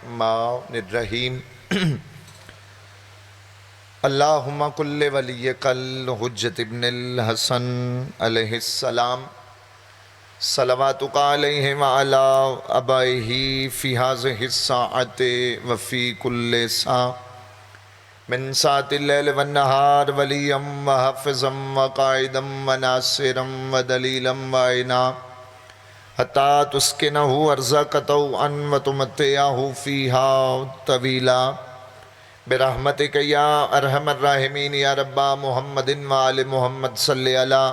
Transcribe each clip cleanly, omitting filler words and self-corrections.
الرحمن الرحیم اللہم کل ولیک الحجۃ ابن الحسن علیہ السلام صلواتک علیہ وعلی آبائہ فی ہذہ الساعۃ وفی کل ساعۃ من ساعۃ اللیل والنہار ولیا وحافظا وقائدا وناصرا ودلیلا وعینا حتی تسکنہ ارضک طوعا وتمتعہ فیہا طویلا برحمتک یا ارحم الراحمین یا رب محمد وآل محمد صلی علی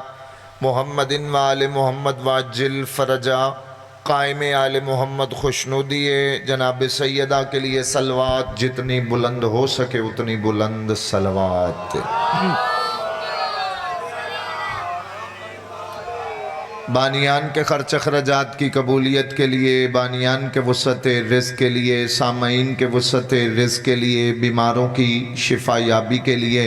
محمد وآل محمد وعجل فرجا قائم آل محمد خوشنودی جناب سیدہ کے لیے صلوات جتنی بلند ہو سکے اتنی بلند صلوات بانیان کے خرچ اخراجات کی قبولیت کے لیے، بانیان کے وسعت رزق کے لیے، سامعین کے وسعت رزق کے لیے، بیماروں کی شفا یابی کے لیے،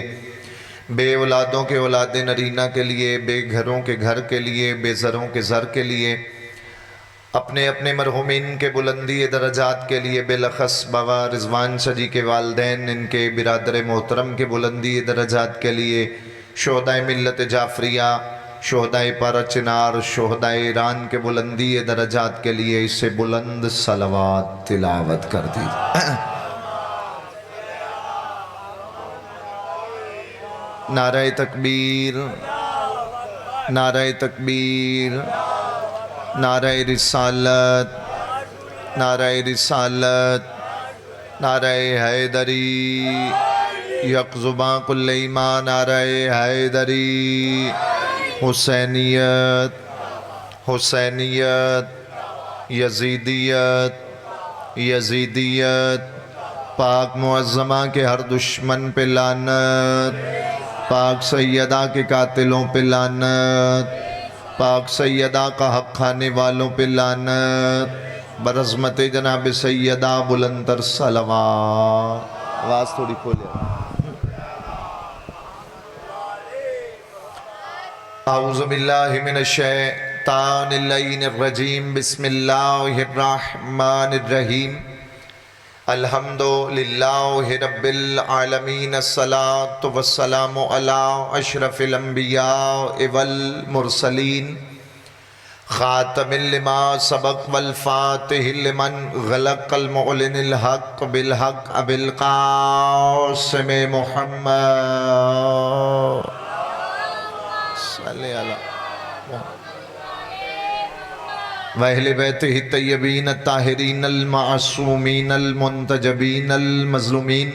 بے اولادوں کے اولاد نرینہ کے لیے، بے گھروں کے گھر کے لیے، بے زروں کے زر کے لیے، اپنے اپنے مرحومین کے بلندی درجات کے لیے، بالخص بابا رضوان سجی کے والدین، ان کے برادر محترم کے بلندی درجات کے لیے، شہدائے ملت جعفریہ، شہدائے پارہ چنار، شہدائے ایران کے بلندی درجات کے لیے اسے بلند صلوات تلاوت کر دی۔ نعرہ تکبیر، نعرہ تکبیر، نعرہ رسالت، نعرہ رسالت، نعرہ حیدری، یک زباں کل ایمان، نعرہ حیدری، حسینیت، حسینیت، یزیدیت، یزیدیت، پاک معظمہ کے ہر دشمن پہ لعنت، پاک سیدہ کے قاتلوں پہ لعنت، پاک سیدہ کا حق کھانے والوں پہ لعنت، برحمت جناب سیدہ بلند تر صلوات۔ آواز تھوڑی کھولے۔ اعوذ باللہ من الشیطان اللعین الرجیم، بسم اللہ الرحمن الرحیم، الحمدللہ رب العالمین، الصلاة والسلام علی اشرف الانبیاء والمرسلین، خاتم لما سبق والفاتح لمن غلق، المعلن الحق بالحق، ابی القاسم محمد صلی اللہ وَأَهْلِ بَيْتِهِ الطَّيِّبِينَ الطَّاهِرِينَ الْمَعْصُومِينَ الْمُنْتَجَبِينَ الْمَظْلُومِينَ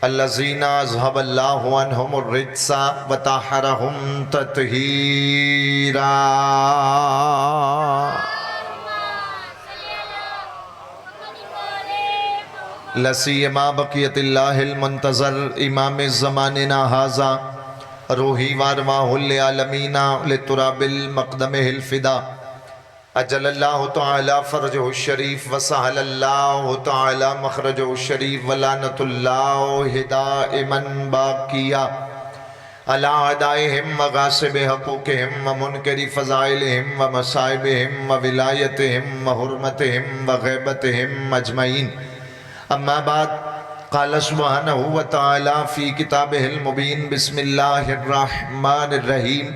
الَّذِينَ أَذْهَبَ اللَّهُ عَنْهُمُ الرِّجْسَ وَطَهَّرَهُمْ تَطْهِيرًا۔ لَسِيَّمَا بَقِيَّةِ اللَّهِ الْمُنْتَظَرِ إِمَامِ زَمَانِنَا هَذَا روحی وارواہ العالمین لتراب المقدمہ الفدا اجل اللہ تعالی فرجہ الشریف وسہل اللہ تعالی مخرجہ الشریف ولعنت اللہ دائما باقیہ علی اعدائہم وغاصب حقوقہم ومنکر فضائلہم ومصائبہم وولایتہم وحرمتہم وغیبتہم اجمعین۔ اما بعد، قال سبحانہ وتعالی فی کتابہ المبین، بسم اللہ الرحمن الرحیم،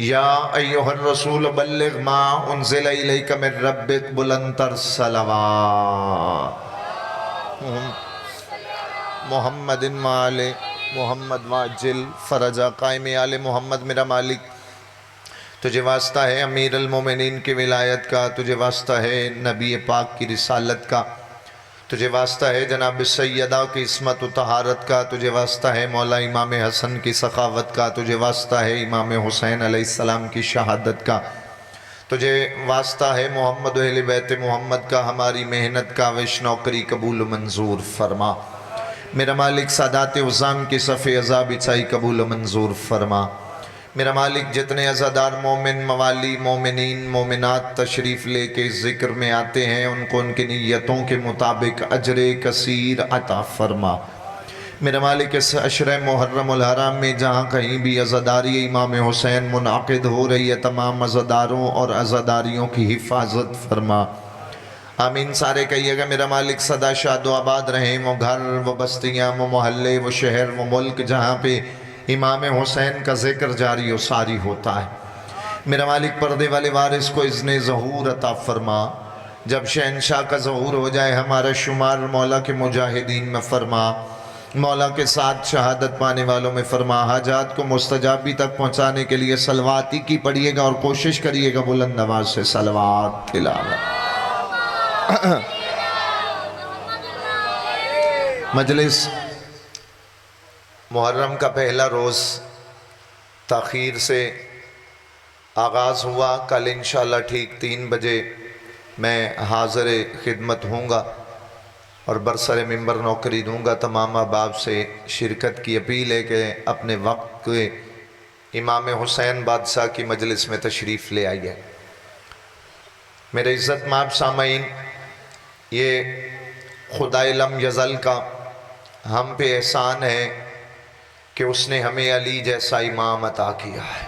یا ایہا الرسول بلغ ما انزل الیک من ربک، بلند تر صلوات محمد وآل محمد وعجل فرجا قائم آل محمد۔ میرا مالک تجھے واسطہ ہے امیر المومنین کی ولایت کا، تجھے واسطہ ہے نبی پاک کی رسالت کا، تجھے واسطہ ہے جناب سیدہ کی عصمت و طہارت کا، تجھے واسطہ ہے مولا امام حسن کی سخاوت کا، تجھے واسطہ ہے امام حسین علیہ السلام کی شہادت کا، تجھے واسطہ ہے محمد و اہل بیت محمد کا، ہماری محنت کا وش نوکری قبول و منظور فرما۔ میرا مالک سادات عظام کی صف عزا بچائی قبول و منظور فرما۔ میرا مالک جتنے عزادار مومن، موالی، مومنین، مومنات تشریف لے کے ذکر میں آتے ہیں، ان کو ان کی نیتوں کے مطابق اجر کثیر عطا فرما۔ میرا مالک اس عشرہ محرم الحرام میں جہاں کہیں بھی عزاداری امام حسین منعقد ہو رہی ہے، تمام عزاداروں اور عزاداریوں کی حفاظت فرما۔ آمین سارے کہیے گا میرا مالک سدا شاد و آباد رہیں، وہ گھر، وہ بستیاں، وہ محلے، وہ شہر، وہ ملک جہاں پہ امام حسین کا ذکر جاری و ساری ہوتا ہے۔ میرا مالک پردے والے وارث کو اذن ظہور عطا فرما، جب شہنشاہ کا ظہور ہو جائے ہمارا شمار مولا کے مجاہدین میں فرما، مولا کے ساتھ شہادت پانے والوں میں فرما، حاجات کو مستجابی تک پہنچانے کے لیے صلوات ہی کی پڑھیے گا اور کوشش کریے گا بلند آواز سے صلوات تلاوت۔ مجلس محرم کا پہلا روز تاخیر سے آغاز ہوا، کل انشاءاللہ ٹھیک 3 بجے میں حاضر خدمت ہوں گا اور برسر ممبر نوکری دوں گا۔ تمام احباب سے شرکت کی اپیل ہے کہ اپنے وقت کے امام حسین بادشاہ کی مجلس میں تشریف لے آئیے۔ میرے عزت مآب سامعین، یہ خدائے لم یزل کا ہم پہ احسان ہے کہ اس نے ہمیں علی جیسا امام عطا کیا ہے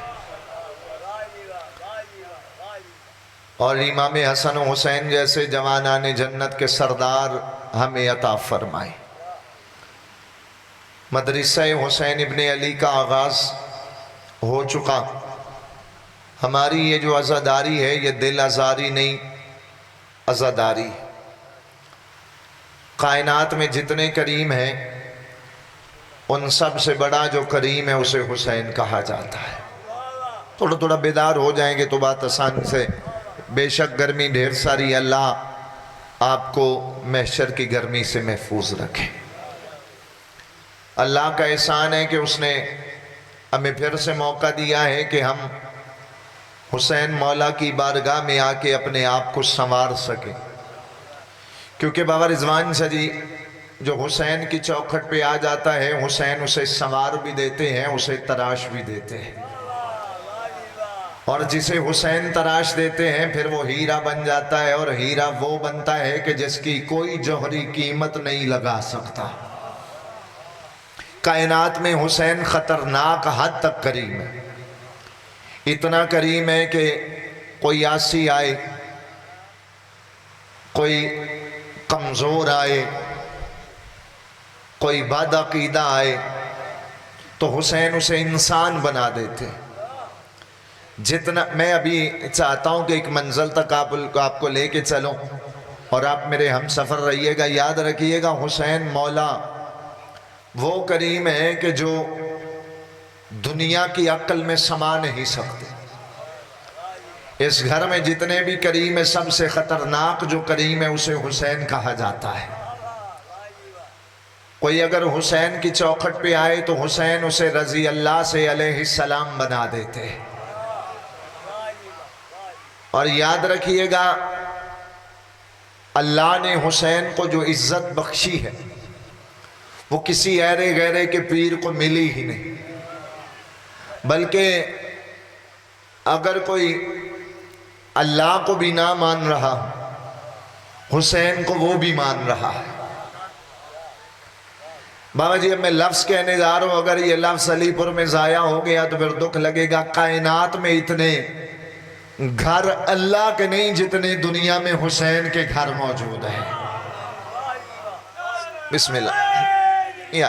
اور امام حسن و حسین جیسے جوانان جنت کے سردار ہمیں عطا فرمائے۔ مدرسہ حسین ابن علی کا آغاز ہو چکا۔ ہماری یہ جو عزاداری ہے یہ دل آزاری نہیں، عزاداری۔ کائنات میں جتنے کریم ہیں ان سب سے بڑا جو کریم ہے اسے حسین کہا جاتا ہے۔ تھوڑا تھوڑا بیدار ہو جائیں گے تو بات آسان سے۔ بے شک گرمی ڈھیر ساری، اللہ آپ کو محشر کی گرمی سے محفوظ رکھے۔ اللہ کا احسان ہے کہ اس نے ہمیں پھر سے موقع دیا ہے کہ ہم حسین مولا کی بارگاہ میں آ کے اپنے آپ کو سنوار سکیں، کیونکہ بابا رضوان شاہ جی جو حسین کی چوکھٹ پہ آ جاتا ہے حسین اسے سنوار بھی دیتے ہیں، اسے تراش بھی دیتے ہیں، اور جسے حسین تراش دیتے ہیں پھر وہ ہیرا بن جاتا ہے، اور ہیرا وہ بنتا ہے کہ جس کی کوئی جوہری قیمت نہیں لگا سکتا۔ کائنات میں حسین خطرناک حد تک کریم ہے، اتنا کریم ہے کہ کوئی آسی آئے، کوئی کمزور آئے، کوئی بد عقیدہ آئے تو حسین اسے انسان بنا دیتے۔ جتنا میں ابھی چاہتا ہوں کہ ایک منزل تک آپ کو لے کے چلوں اور آپ میرے ہم سفر رہیے گا، یاد رکھیے گا حسین مولا وہ کریم ہے کہ جو دنیا کی عقل میں سما نہیں سکتے۔ اس گھر میں جتنے بھی کریم ہے سب سے خطرناک جو کریم ہے اسے حسین کہا جاتا ہے۔ کوئی اگر حسین کی چوکھٹ پہ آئے تو حسین اسے رضی اللہ سے علیہ السلام بنا دیتے۔ اور یاد رکھیے گا اللہ نے حسین کو جو عزت بخشی ہے وہ کسی ایرے غیرے کے پیر کو ملی ہی نہیں، بلکہ اگر کوئی اللہ کو بھی نہ مان رہا حسین کو وہ بھی مان رہا ہے۔ بابا جی اب میں لفظ کہنے جا رہا ہوں، اگر یہ لفظ علی پور میں ضائع ہو گیا تو پھر دکھ لگے گا۔ کائنات میں اتنے گھر اللہ کے نہیں جتنے دنیا میں حسین کے گھر موجود ہیں۔ بسم اللہ۔ یا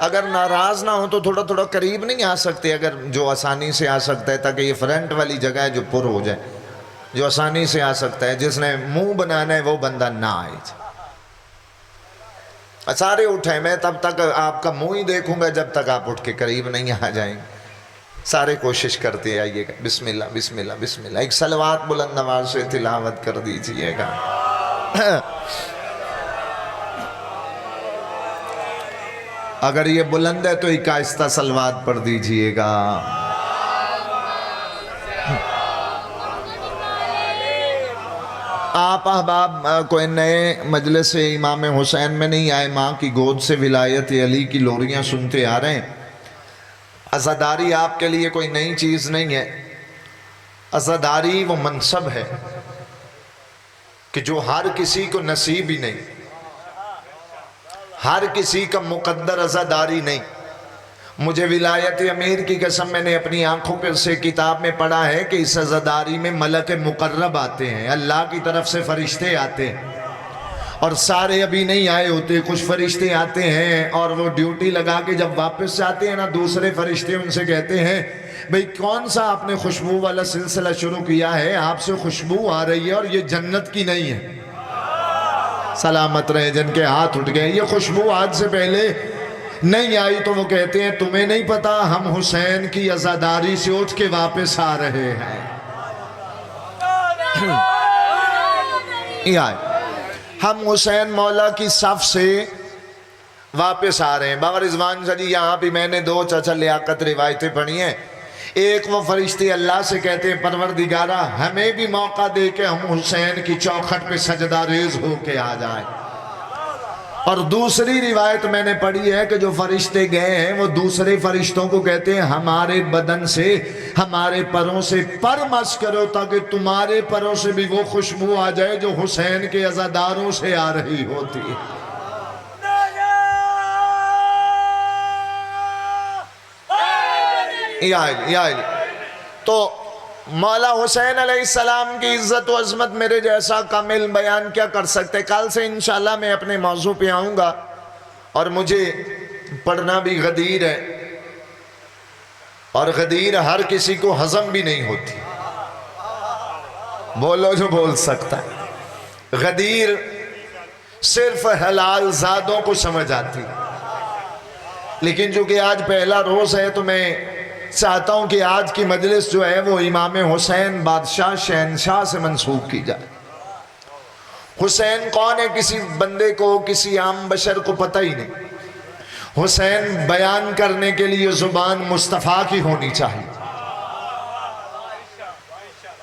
اگر ناراض نہ ہو تو تھوڑا تھوڑا قریب نہیں آ سکتے، اگر جو آسانی سے آ سکتا ہے، تاکہ یہ فرنٹ والی جگہ ہے جو پر ہو جائے، جو آسانی سے آ سکتا ہے۔ جس نے منہ بنانا ہے وہ بندہ نہ آئے۔ سارے اٹھیں، میں تب تک آپ کا منہ ہی دیکھوں گا جب تک آپ اٹھ کے قریب نہیں آ جائیں گے۔ سارے کوشش کرتے آئیے گا۔ بسم اللہ بسم اللہ بسم اللہ۔ ایک صلوات بلند آواز سے تلاوت کر دیجئے گا۔ اگر یہ بلند ہے تو ایک آہستہ صلوات پڑھ دیجئے گا۔ آپ احباب کوئی نئے مجلس امام حسین میں نہیں آئے، ماں کی گود سے ولایت علی کی لوریاں سنتے آ رہے ہیں۔ عزاداری آپ کے لیے کوئی نئی چیز نہیں ہے۔ عزاداری وہ منصب ہے کہ جو ہر کسی کو نصیب ہی نہیں، ہر کسی کا مقدر عزاداری نہیں۔ مجھے ولایت امیر کی قسم میں نے اپنی آنکھوں پر سے کتاب میں پڑھا ہے کہ اس عزاداری میں ملک مقرب آتے ہیں، اللہ کی طرف سے فرشتے آتے ہیں، اور سارے ابھی نہیں آئے ہوتے، کچھ فرشتے آتے ہیں اور وہ ڈیوٹی لگا کے جب واپس سے آتے ہیں نا، دوسرے فرشتے ان سے کہتے ہیں بھئی کون سا آپ نے خوشبو والا سلسلہ شروع کیا ہے، آپ سے خوشبو آ رہی ہے اور یہ جنت کی نہیں ہے۔ سلامت رہے جن کے ہاتھ اٹھ گئے، یہ خوشبو آج سے پہلے نہیں آئی۔ تو وہ کہتے ہیں تمہیں نہیں پتا ہم حسین کی عزاداری سے اٹھ کے واپس آ رہے ہیں۔ ہم حسین مولا کی صف سے واپس آ رہے ہیں۔ بابا رضوان شاہ جی یہاں بھی میں نے دو چچا لیاقت روایتیں پڑھی ہیں۔ ایک وہ فرشتے اللہ سے کہتے ہیں پروردگارہ ہمیں بھی موقع دے کہ ہم حسین کی چوکھٹ پہ سجدہ ریز ہو کے آ جائیں۔ اور دوسری روایت میں نے پڑھی ہے کہ جو فرشتے گئے ہیں وہ دوسرے فرشتوں کو کہتے ہیں ہمارے بدن سے، ہمارے پروں سے پر مس کرو تاکہ تمہارے پروں سے بھی وہ خوشبو آ جائے جو حسین کے عزاداروں سے آ رہی ہوتی ہے۔ تو مولا حسین علیہ السلام کی عزت و عظمت میرے جیسا کامل بیان کیا کر سکتے۔ کل سے انشاءاللہ میں اپنے موضوع پہ آؤں گا، اور مجھے پڑھنا بھی غدیر ہے، اور غدیر ہر کسی کو ہضم بھی نہیں ہوتی۔ بولو جو بول سکتا ہے۔ غدیر صرف حلال زادوں کو سمجھ آتی، لیکن چونکہ آج پہلا روز ہے تو میں چاہتا ہوں کہ آج کی مجلس جو ہے وہ امام حسین بادشاہ شہنشاہ سے منسوب کی جائے۔ حسین کون ہے کسی بندے کو، کسی عام بشر کو پتہ ہی نہیں۔ حسین بیان کرنے کے لیے زبان مصطفیٰ کی ہونی چاہیے،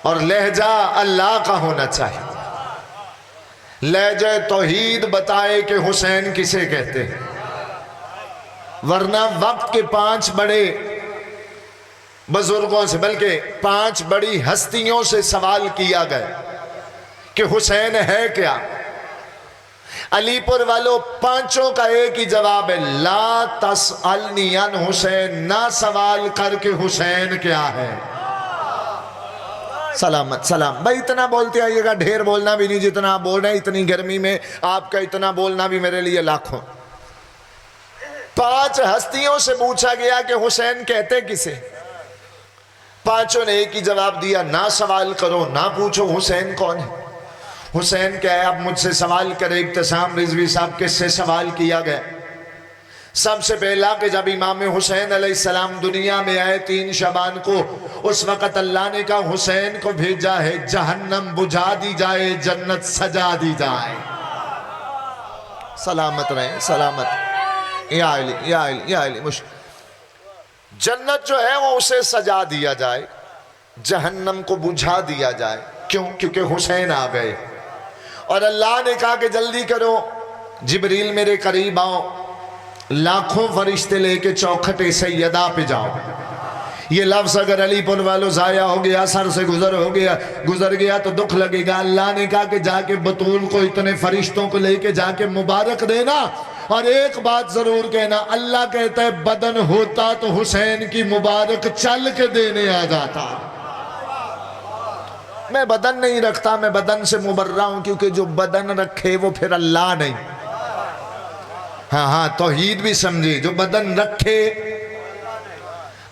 اور لہجہ اللہ کا ہونا چاہیے۔ لہجہ توحید بتائے کہ حسین کسے کہتے ہیں، ورنہ وقت کے 5 بڑے بزرگوں سے بلکہ 5 بڑی ہستیوں سے سوال کیا گیا کہ حسین ہے کیا۔ علی پور والوں 5 کا ایک ہی جواب ہے، لا تسألنی عن حسین، نہ سوال کر کے حسین کیا ہے۔ سلامت سلام بھائی، اتنا بولتے آئیے گا، ڈھیر بولنا بھی نہیں جتنا آپ بول رہے ہیں۔ اتنی گرمی میں آپ کا اتنا بولنا بھی میرے لیے لاکھوں۔ 5 ہستیوں سے پوچھا گیا کہ حسین کہتے کسے، 5 نے ایک ہی جواب دیا، نہ سوال کرو نہ پوچھو حسین کون ہے۔ حسین کیا ہے، اب مجھ سے سوال کرے۔ ابتسام رضوی صاحب کس سے سوال کیا گیا؟ سب سے پہلا کہ جب امام حسین علیہ السلام دنیا میں آئے 3 شعبان کو، اس وقت اللہ نے کہا حسین کو بھیجا ہے جہنم بجھا دی جائے، جنت سجا دی جائے۔ سلامت رہیں، سلامت۔ یا علی جنت جو ہے وہ اسے سجا دیا جائے، جہنم کو بجھا دیا جائے۔ کیوں؟ کیونکہ حسین آ گئے۔ اور اللہ نے کہا کہ جلدی کرو، جبریل میرے قریب آؤ، لاکھوں فرشتے لے کے چوکھٹ سیدہ پہ جاؤ۔ یہ لفظ اگر علی پور والوں ضائع ہو گیا، سر سے گزر گیا تو دکھ لگے گا۔ اللہ نے کہا کہ جا کے بطول کو اتنے فرشتوں کو لے کے جا کے مبارک دینا، اور ایک بات ضرور کہنا، اللہ کہتا ہے بدن ہوتا تو حسین کی مبارک چل کے دینے آ جاتا۔ میں بدن نہیں رکھتا، میں بدن سے مبرہ ہوں، کیونکہ جو بدن رکھے وہ پھر اللہ نہیں۔ ہاں توحید بھی سمجھے، جو بدن رکھے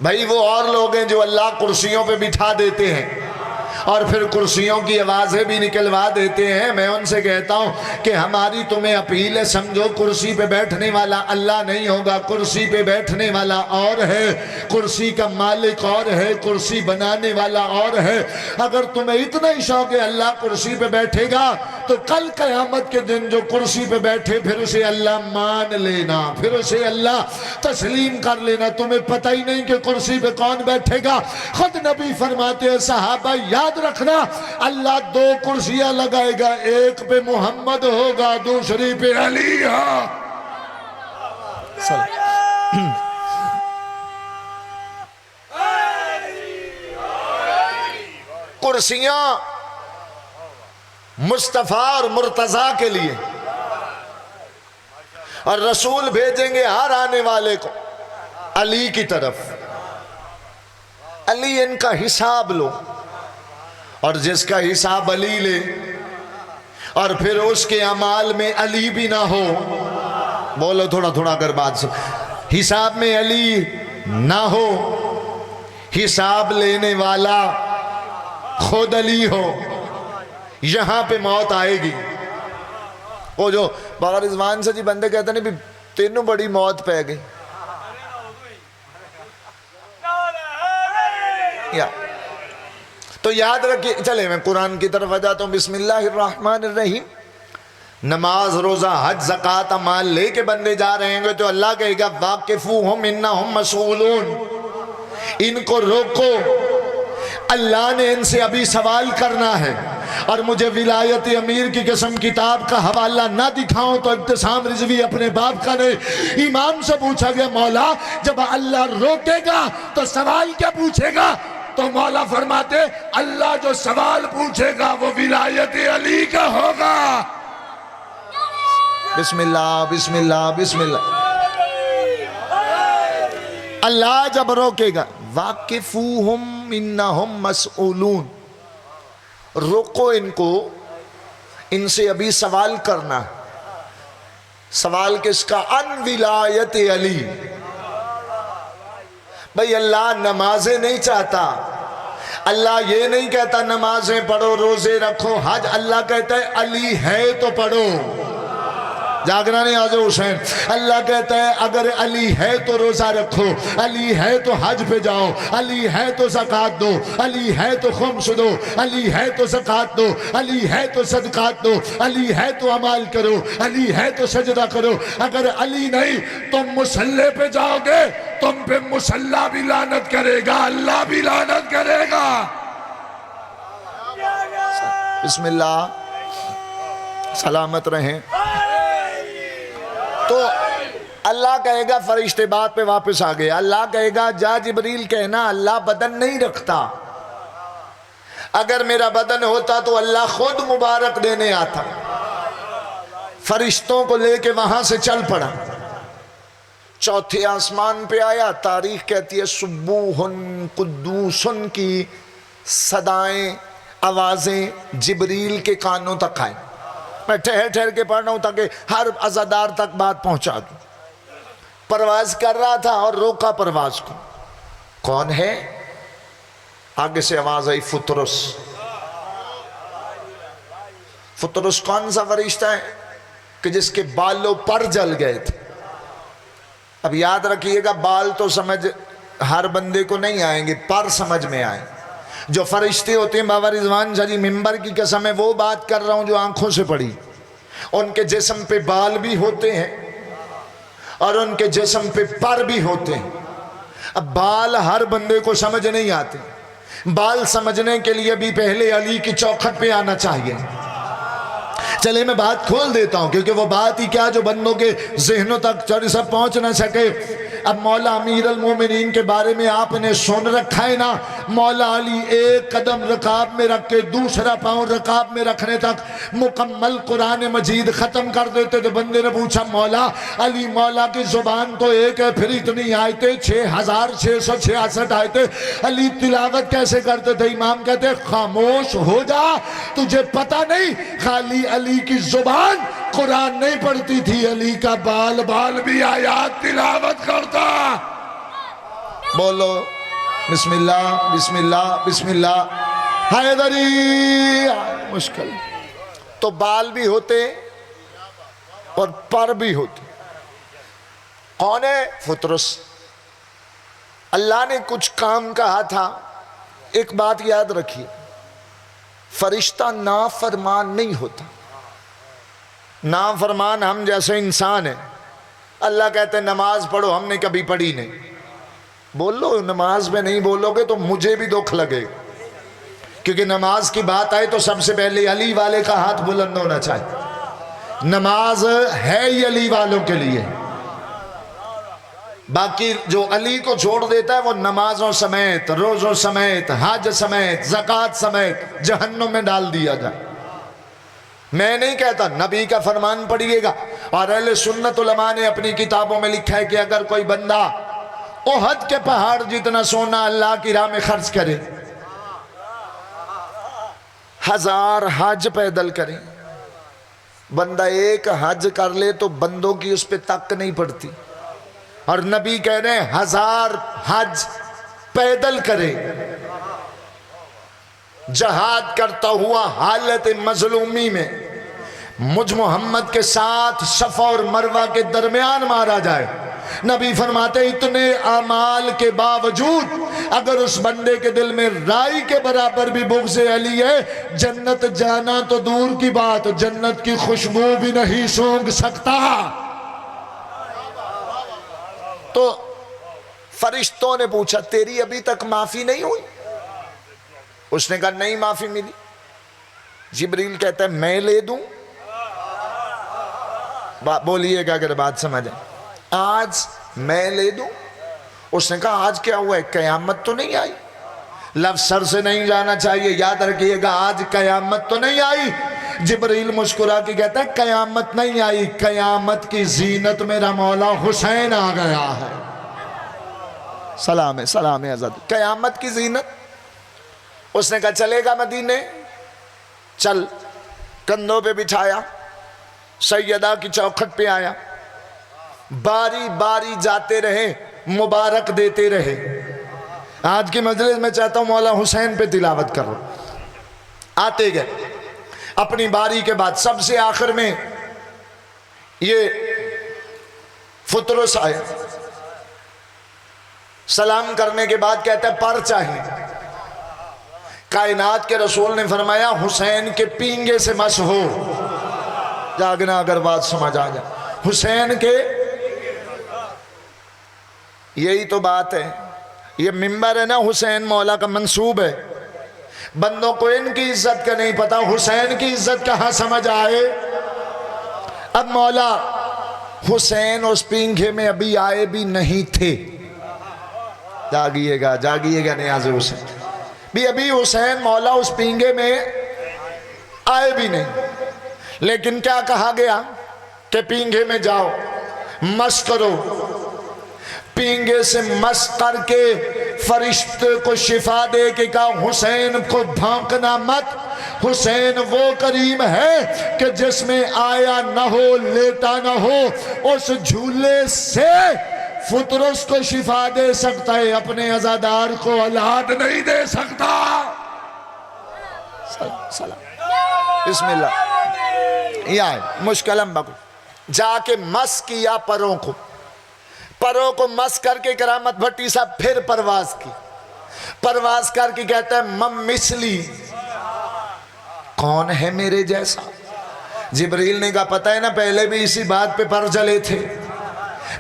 بھائی وہ اور لوگ ہیں جو اللہ کرسیوں پہ بٹھا دیتے ہیں اور پھر کرسیوں کی آوازیں بھی نکلوا دیتے ہیں۔ میں ان سے کہتا ہوں کہ ہماری تمہیں اپیل ہے، سمجھو کرسی پہ بیٹھنے والا اللہ نہیں ہوگا، کرسی پہ بیٹھنے والا اور ہے، کرسی کا مالک اور ہے، کرسی بنانے والا اور ہے۔ اگر تمہیں اتنا ہی شوق ہے اللہ کرسی پہ بیٹھے گا تو کل قیامت کے دن جو کرسی پہ بیٹھے پھر اسے اللہ مان لینا، پھر اسے اللہ تسلیم کر لینا۔ تمہیں پتہ ہی نہیں کہ کرسی پہ کون بیٹھے گا۔ خود نبی فرماتے ہیں صحابہ یاد رکھنا، اللہ 2 کرسیاں لگائے گا، ایک پہ محمد ہوگا، دوسری پہ علی۔ کرسیاں مصطفیٰ اور مرتضیٰ کے لیے، اور رسول بھیجیں گے ہر آنے والے کو علی کی طرف۔ علی ان کا حساب لو، اور جس کا حساب علی لے اور پھر اس کے اعمال میں علی بھی نہ ہو. بولو تھوڑا تھوڑا اگر بات سن. حساب میں علی نہ ہو، حساب لینے والا خود علی ہو، یہاں پہ موت آئے گی. وہ جو بابا رضوان سے جی بندے کہتے ہیں بھی تینوں بڑی موت پہ گئی. تو یاد رکھیے. چلے میں قرآن کی طرف جاتا ہوں. بسم اللہ الرحمن الرحیم. نماز، روزہ، حج، زکوٰۃ، مال لے کے بندے جا رہے ہیں تو اللہ کہے گا واقفوہم انہم مسئولون. ان کو روکو، اللہ نے ان سے ابھی سوال کرنا ہے. اور مجھے ولایت امیر کی قسم کتاب کا حوالہ نہ دکھاؤں تو ابتسام رضوی اپنے باپ کا نہیں. امام سے پوچھا گیا مولا جب اللہ روکے گا تو سوال کیا پوچھے گا؟ تو مولا فرماتے اللہ جو سوال پوچھے گا وہ ولایت علی کا ہوگا. بسم اللہ بسم اللہ بسم اللہ. اللہ جب روکے گا واقفوہم انہم مسئولون، روکو ان کو، ان سے ابھی سوال کرنا. سوال کس کا؟ ان ولایت علی. بھئی اللہ نمازیں نہیں چاہتا، اللہ یہ نہیں کہتا نمازیں پڑھو روزے رکھو حج. اللہ کہتا ہے علی ہے تو پڑھو. جاگنا نہیں آج حسین. اللہ کہتا ہے اگر علی ہے تو روزہ رکھو، علی ہے تو حج پہ جاؤ، علی ہے تو زکوٰۃ دو، علی ہے تو خمس دو، علی ہے تو زکوٰۃ دو، علی ہے تو صدقات دو، علی ہے تو عمال کرو، علی ہے تو سجدہ کرو. اگر علی نہیں تم مصلی پہ جاؤ گے، تم پہ مصلی بھی لعنت کرے گا، اللہ بھی لعنت کرے گا. بسم اللہ سلامت رہیں. تو اللہ کہے گا فرشتے بات پہ واپس آ گئے. اللہ کہے گا جا جبریل کہنا اللہ بدن نہیں رکھتا. اگر میرا بدن ہوتا تو اللہ خود مبارک دینے آتا. فرشتوں کو لے کے وہاں سے چل پڑا، چوتھے آسمان پہ آیا. تاریخ کہتی ہے سبوحن قدوسن کی صدائیں، آوازیں جبریل کے کانوں تک آئیں. میں ٹھہر ٹھہر کے پڑھ رہا ہوں تاکہ ہر عزادار تک بات پہنچا دوں. پرواز کر رہا تھا اور روکا پرواز کو. کون ہے؟ آگے سے آواز آئی فطرس. فطرس کون سا فرشتہ ہے کہ جس کے بالوں پر جل گئے تھے. اب یاد رکھیے گا بال تو سمجھ ہر بندے کو نہیں آئیں گے، پر سمجھ میں آئیں. جو فرشتے ہوتے ہیں بابا رضوان شاہ جی ممبر کی قسم ہے وہ بات کر رہا ہوں جو آنکھوں سے پڑھی. ان کے جسم پہ بال بھی ہوتے ہیں اور ان کے جسم پہ پر بھی ہوتے ہیں. اب بال ہر بندے کو سمجھ نہیں آتے. بال سمجھنے کے لیے بھی پہلے علی کی چوکھٹ پہ آنا چاہیے. چلے میں بات کھول دیتا ہوں کیونکہ وہ بات ہی کیا جو بندوں کے ذہنوں تک چوری سب پہنچ نہ سکے. اب مولا امیر المومنین کے بارے میں آپ نے سن رکھا ہے نا. مولا علی ایک قدم رکاب میں رکھ کے دوسرا پاؤں رکاب میں رکھنے تک مکمل قرآن مجید ختم کر دیتے تھے. بندے نے پوچھا مولا علی مولا کی زبان تو ایک ہے پھر اتنی آیتیں 6666 آیتیں علی تلاوت کیسے کرتے تھے؟ امام کہتے خاموش ہو جا، تجھے پتہ نہیں خالی علی کی زبان قرآن نہیں پڑھتی تھی، علی کا بال بھی آیات تلاوت کرتا. بولو بسم اللہ بسم اللہ بسم اللہ. حیدری مشکل. تو بال بھی ہوتے اور پر بھی ہوتے. کون ہے؟ فطرس. اللہ نے کچھ کام کہا تھا. ایک بات یاد رکھیے، فرشتہ نافرمان نہیں ہوتا. نافرمان ہم جیسے انسان ہیں. اللہ کہتے ہیں نماز پڑھو، ہم نے کبھی پڑھی نہیں. بولو نماز میں نہیں بولو گے تو مجھے بھی دکھ لگے گا، کیونکہ نماز کی بات آئے تو سب سے پہلے علی والے کا ہاتھ بلند ہونا چاہیے. نماز ہے ہی علی والوں کے لیے. باقی جو علی کو چھوڑ دیتا ہے وہ نمازوں سمیت، روزوں سمیت، حج سمیت، زکوٰۃ سمیت جہنم میں ڈال دیا جائے. میں نہیں کہتا، نبی کا فرمان پڑھیے گا. اور اہل سنت علماء نے اپنی کتابوں میں لکھا ہے کہ اگر کوئی بندہ احد کے پہاڑ جتنا سونا اللہ کی راہ میں خرچ کرے، 1000 حج پیدل کرے، بندہ ایک حج کر لے تو بندوں کی اس پہ تک نہیں پڑتی، اور نبی کہہ رہے ہیں 1000 حج پیدل کرے، جہاد کرتا ہوا حالت مظلومی میں مجھ محمد کے ساتھ صفا اور مروہ کے درمیان مارا جائے، نبی فرماتے اتنے اعمال کے باوجود اگر اس بندے کے دل میں رائی کے برابر بھی بغض علی ہے، جنت جانا تو دور کی بات، جنت کی خوشبو بھی نہیں سونگھ سکتا۔ تو فرشتوں نے پوچھا تیری ابھی تک معافی نہیں ہوئی؟ اس نے کہا نہیں معافی ملی۔ جبریل کہتا ہے میں لے دوں؟ بولیے گا اگر بات سمجھیں، آج میں لے دوں؟ اس نے کہا آج کیا ہوا ہے؟ قیامت تو نہیں آئی؟ لفظ سر سے نہیں جانا چاہیے، یاد رکھیے گا آج قیامت تو نہیں آئی۔ جبریل مسکرا کے کہتا ہے قیامت نہیں آئی، قیامت کی زینت میرا مولا حسین آ گیا ہے۔ سلام ہے سلام ہے حضرت، قیامت کی زینت۔ اس نے کہا چلے گا مدینے؟ چل، کندھوں پہ بٹھایا، سیدہ کی چوکھٹ پہ آیا، باری باری جاتے رہے، مبارک دیتے رہے۔ آج کی مجلس میں چاہتا ہوں مولا حسین پہ تلاوت کرو۔ آتے گئے، اپنی باری کے بعد سب سے آخر میں یہ فطرس آئے، سلام کرنے کے بعد کہتا ہے پر چاہیے۔ کائنات کے رسول نے فرمایا حسین کے پینگے سے مس ہو، جاگنا اگر بات سمجھ آ جائے، حسین کے، یہی تو بات ہے، یہ منبر ہے نا حسین مولا کا منصوب ہے، بندوں کو ان کی عزت کا نہیں پتا، حسین کی عزت کہاں سمجھ آئے۔ اب مولا حسین اس پینگے میں ابھی آئے بھی نہیں تھے، جاگیے گا نیاز حسین بھی، ابھی حسین مولا اس پینگے میں آئے بھی نہیں، لیکن کیا کہا گیا کہ پینگے میں جاؤ مس کرو، پینگے سے مس کر کے فرشتے کو شفا دے کے کہا حسین کو بھونکنا مت، حسین وہ کریم ہے کہ جس میں آیا نہ ہو لیٹا نہ ہو، اس جھولے سے فطرس کو شفا دے سکتا ہے، اپنے عزادار کو اولاد نہیں دے سکتا۔ سلام بسم اللہ، یہ آئے مشکلم بکو، جا کے مس کیا پروں کو مس کر کے کرامت بھٹی صاحب پھر پرواز کر کے کہتا ہے مم مثلی، کون ہے میرے جیسا؟ جبریل نے کہا پتہ ہے نا پہلے بھی اسی بات پہ پر جلے تھے،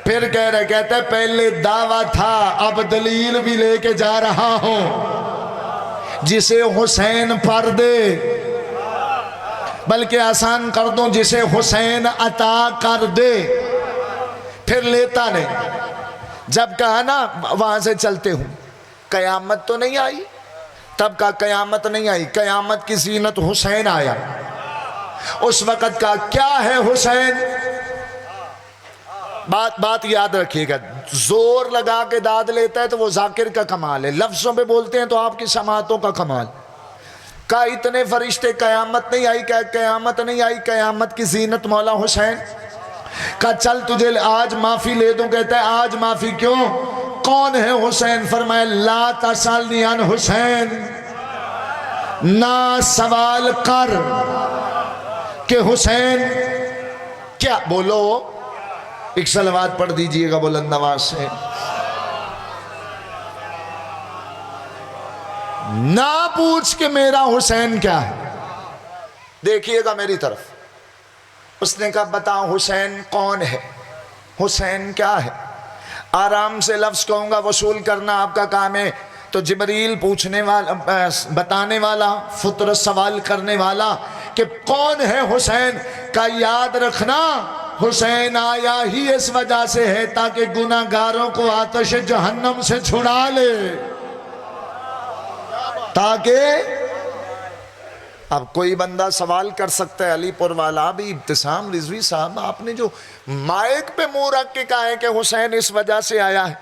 پھر کہتا ہے پہلے دعویٰ تھا اب دلیل بھی لے کے جا رہا ہوں، جسے حسین پر دے، بلکہ آسان کر دوں جسے حسین عطا کر دے، پھر لیتا نہیں۔ جب کہا نا وہاں سے چلتے ہوں، قیامت تو نہیں آئی، تب کہا قیامت نہیں آئی، قیامت کی زینت حسین آیا۔ اس وقت کہا کیا ہے حسین؟ بات یاد رکھیے گا، زور لگا کے داد لیتا ہے تو وہ ذاکر کا کمال ہے، لفظوں پہ بولتے ہیں تو آپ کی سماعتوں کا کمال۔ کہا اتنے فرشتے قیامت نہیں آئی، کہا قیامت نہیں آئی، قیامت کی زینت مولا حسین۔ کہا چل تجھے آج معافی لے دوں، کہتا ہے آج معافی کیوں؟ کون ہے حسین؟ فرمایا لا تسألنی عن حسین، نہ سوال کر کہ حسین کیا، بولو ایک صلوات پڑھ دیجئے گا بلند آواز سے، نہ پوچھ کہ میرا حسین کیا ہے، دیکھیے گا میری طرف۔ اس نے کہا بتاؤ حسین کون ہے، حسین کیا ہے؟ آرام سے لفظ کہوں گا، وصول کرنا آپ کا کام ہے۔ تو جبریل پوچھنے والا، بتانے والا، فطرت سوال کرنے والا کہ کون ہے حسین، کا یاد رکھنا حسین آیا ہی اس وجہ سے ہے تاکہ گناہگاروں کو آتش جہنم سے چھڑا لے، تاکہ اب کوئی بندہ سوال کر سکتا ہے، علی پور والا بھی ابتسام رضوی صاحب آپ نے جو مائک پہ منہ رکھ کے کہا ہے کہ حسین اس وجہ سے آیا ہے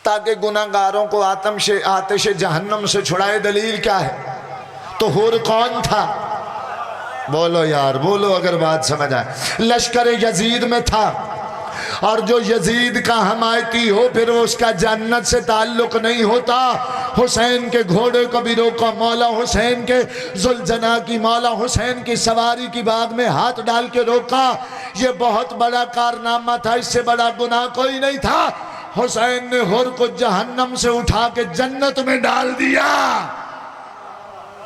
تاکہ گناہگاروں کو آتش جہنم سے چھڑائے، دلیل کیا ہے؟ تو حور کون تھا؟ بولو یار بولو اگر بات سمجھ آئے. لشکر یزید میں تھا اور جو یزید کا حمایتی ہو پھر اس کا جنت سے تعلق نہیں ہوتا. حسین کے گھوڑے کو بھی روکا, مولا حسین کے ذوالجناح کی, مولا حسین کی سواری کی باغ میں ہاتھ ڈال کے روکا. یہ بہت بڑا کارنامہ تھا, اس سے بڑا گناہ کوئی نہیں تھا. حسین نے حر کو جہنم سے اٹھا کے جنت میں ڈال دیا.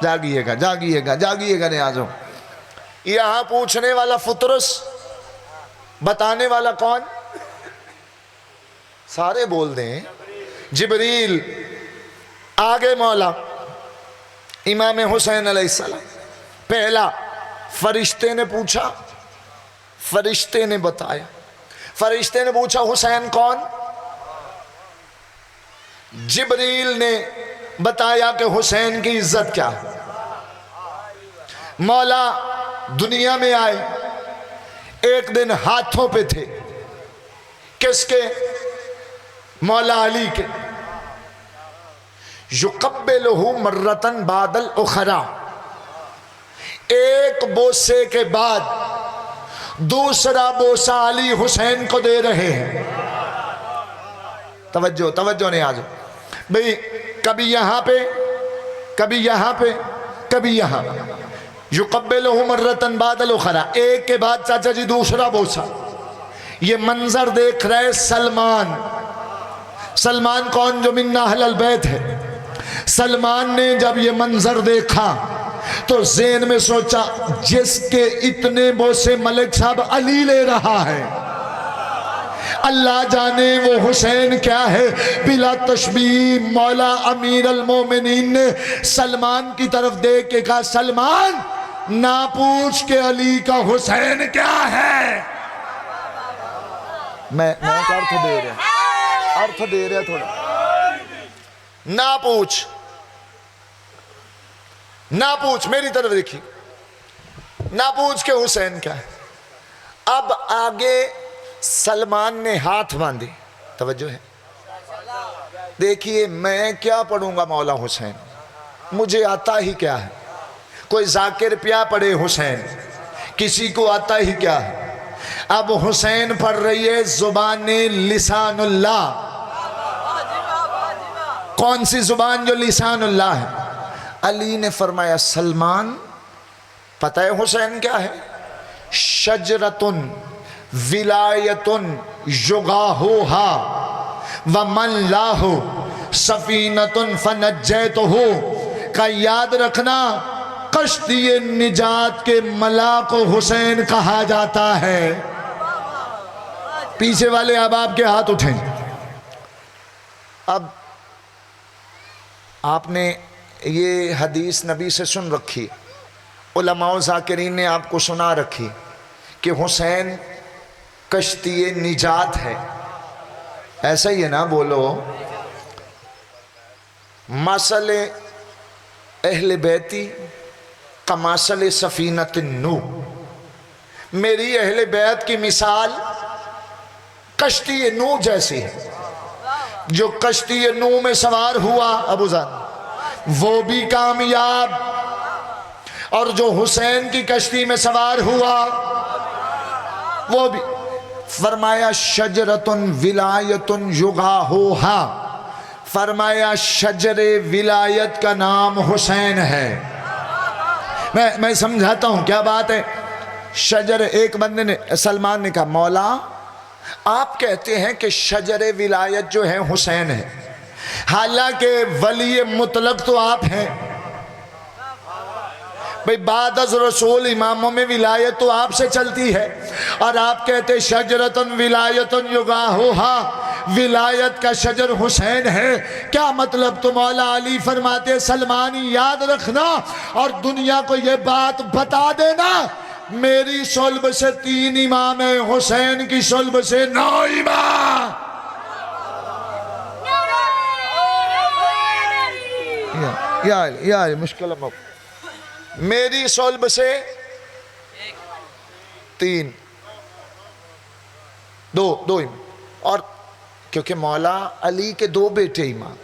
جاگیے گا جاگیے گا جاگیے گا نیازوں. یہاں پوچھنے والا فطرس, بتانے والا کون؟ سارے بول دیں. جبریل. آگے مولا امام حسین علیہ السلام. پہلا فرشتے نے پوچھا, فرشتے نے بتایا. فرشتے نے پوچھا حسین کون؟ جبریل نے بتایا کہ حسین کی عزت کیا ہے. مولا دنیا میں آئے, ایک دن ہاتھوں پہ تھے. کس کے؟ مولا علی کے. یقبلہ مرتن بعد الاخری, ایک بوسے کے بعد دوسرا بوسہ علی حسین کو دے رہے ہیں. توجہ توجہ نہیں آج بھئی, کبھی یہاں پہ کبھی یہاں پہ کبھی یہاں. یقبلہ مرتن بعد الاخری, ایک کے بعد چاچا جی دوسرا بوسہ. یہ منظر دیکھ رہے سلمان. سلمان کون؟ جو من اہل البیت ہے. سلمان نے جب یہ منظر دیکھا تو ذہن میں سوچا جس کے اتنے بوسے ملک صاحب علی لے رہا ہے, اللہ جانے وہ حسین کیا ہے. بلا تشبیہ مولا امیر المومنین نے سلمان کی طرف دیکھ کے کہا, سلمان نہ پوچھ کے علی کا حسین کیا ہے. میں ارتھ دے رہا, ارتھ دے رہا تھوڑا. نہ پوچھ, نہ پوچھ, میری طرف دیکھی, نہ پوچھ کے حسین کیا ہے. اب آگے سلمان نے ہاتھ باندھے. توجہ ہے, دیکھیے میں کیا پڑھوں گا مولا حسین, مجھے آتا ہی کیا ہے. کوئی ذاکر پیا پڑھے حسین, کسی کو آتا ہی کیا ہے. اب حسین پڑھ رہی ہے زبان لسان اللہ. کون سی زبان؟ جو لسان اللہ ہے. علی نے فرمایا سلمان پتہ ہے حسین کیا ہے؟ شجرتن ولایتن یغاہوہا ومن لاہو سفینتن فنجیتہو. کا یاد رکھنا کشتی نجات کے ملا کو حسین کہا جاتا ہے. پیچھے والے احباب کے ہاتھ اٹھیں. اب آپ نے یہ حدیث نبی سے سن رکھی, علماء و ذاکرین نے آپ کو سنا رکھی کہ حسین کشتی نجات ہے. ایسا ہی ہے نا, بولو. مثل اہل بیتی کمثل سفینۃ نوح, میری اہل بیت کی مثال کشتی نوح جیسی ہے. جو کشتی نوح میں سوار ہوا ابو زان وہ بھی کامیاب, اور جو حسین کی کشتی میں سوار ہوا وہ بھی. فرمایا شجرتن ولایتن یغاہوہا, فرمایا شجر ولایت کا نام حسین ہے. میں سمجھاتا ہوں کیا بات ہے. شجر, ایک بندے نے سلمان نے کہا مولا آپ کہتے ہیں کہ شجر ولایت جو ہے حسین ہے, حالانکہ ولی مطلق تو آپ ہیں. بھئی بعد از رسول اماموں میں ولایت تو آپ سے چلتی ہے, اور آپ کہتے شجرتن ولایتن یغاہوہا, ولایت کا شجر حسین ہے. کیا مطلب؟ تو مولا علی فرماتے سلمانی یاد رکھنا اور دنیا کو یہ بات بتا دینا, میری صلب سے 3 امام ہیں, حسین کی صلب سے 9 امام. یا مشکل ہے, میری صلب سے 3 2 امام, اور کیونکہ مولا علی کے 2 بیٹے امام,